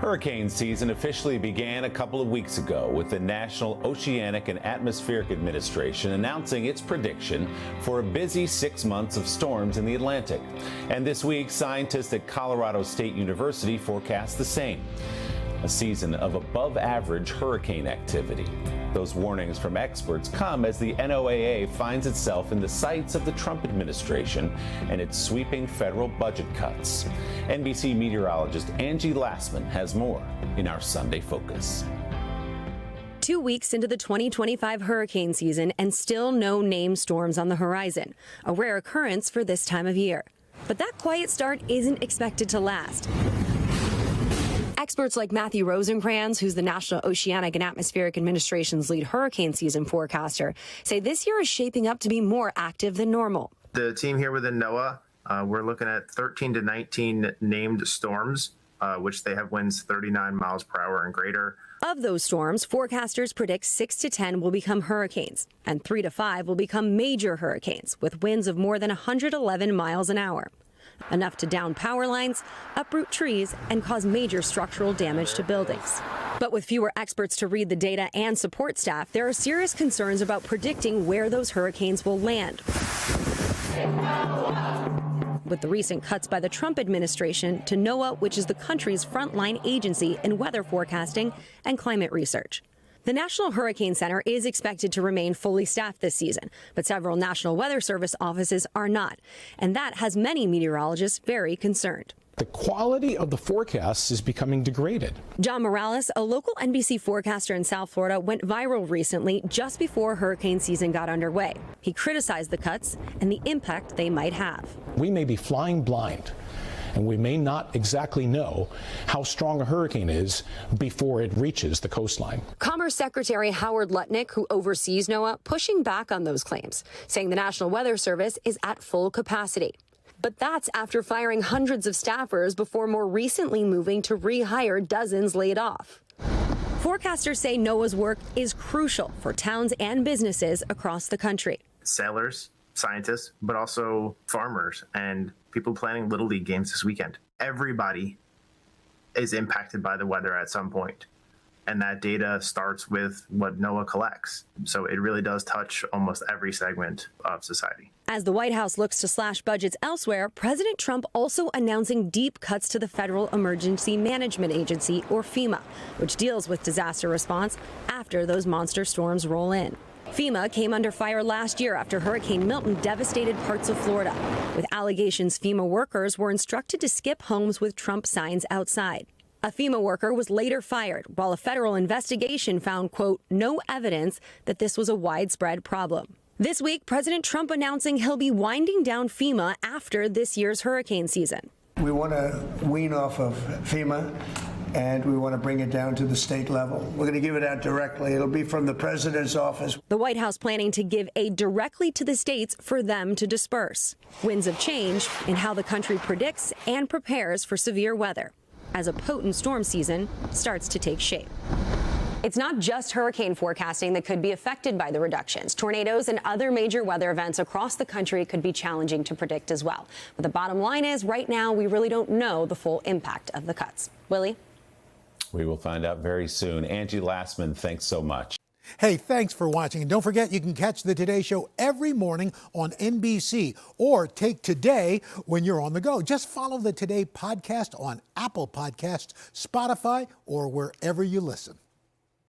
Hurricane season officially began a couple of weeks ago with the National Oceanic and Atmospheric Administration announcing its prediction for a busy 6 months of storms in the Atlantic. And this week, scientists at Colorado State University forecast the same. A season of above-average hurricane activity. Those warnings from experts come as the NOAA finds itself in the sights of the Trump administration and its sweeping federal budget cuts. NBC meteorologist Angie Lassman has more in our Sunday Focus. 2 weeks into the 2025 hurricane season and still no named storms on the horizon, a rare occurrence for this time of year. But that quiet start isn't expected to last. Experts like Matthew Rosencrans, who's the National Oceanic and Atmospheric Administration's lead hurricane season forecaster, say this year is shaping up to be more active than normal. The team here within NOAA, we're looking at 13 to 19 named storms, which they have winds 39 miles per hour and greater. Of those storms, forecasters predict 6 to 10 will become hurricanes, and 3 to 5 will become major hurricanes with winds of more than 111 miles an hour. Enough to down power lines, uproot trees, and cause major structural damage to buildings. But with fewer experts to read the data and support staff, there are serious concerns about predicting where those hurricanes will land. With the recent cuts by the Trump administration to NOAA, which is the country's frontline agency in weather forecasting and climate research. The National Hurricane Center is expected to remain fully staffed this season, but several National Weather Service offices are not, and that has many meteorologists very concerned. The quality of the forecasts is becoming degraded. John Morales, a local NBC forecaster in South Florida, went viral recently just before hurricane season got underway. He criticized the cuts and the impact they might have. We may be flying blind, and we may not exactly know how strong a hurricane is before it reaches the coastline. Commerce Secretary Howard Lutnick, who oversees NOAA, pushing back on those claims, saying the National Weather Service is at full capacity. But that's after firing hundreds of staffers before more recently moving to rehire dozens laid off. Forecasters say NOAA's work is crucial for towns and businesses across the country. Sailors, scientists, but also farmers and people planning Little League games this weekend. Everybody is impacted by the weather at some point. And that data starts with what NOAA collects. So it really does touch almost every segment of society. As the White House looks to slash budgets elsewhere, President Trump also announcing deep cuts to the Federal Emergency Management Agency, or FEMA, which deals with disaster response after those monster storms roll in. FEMA came under fire last year after Hurricane Milton devastated parts of Florida, with allegations FEMA workers were instructed to skip homes with Trump signs outside. A FEMA worker was later fired, while a federal investigation found, quote, no evidence that this was a widespread problem. This week, President Trump announcing he'll be winding down FEMA after this year's hurricane season. We want to wean off of FEMA, and we want to bring it down to the state level. We're going to give it out directly. It'll be from the president's office. The White House planning to give aid directly to the states for them to disperse. Winds of change in how the country predicts and prepares for severe weather as a potent storm season starts to take shape. It's not just hurricane forecasting that could be affected by the reductions. Tornadoes and other major weather events across the country could be challenging to predict as well. But the bottom line is, right now, we really don't know the full impact of the cuts. Willie? We will find out very soon. Angie Lassman, thanks so much. Hey, thanks for watching. And don't forget, you can catch the Today Show every morning on NBC or take Today when you're on the go. Just follow the Today podcast on Apple Podcasts, Spotify, or wherever you listen.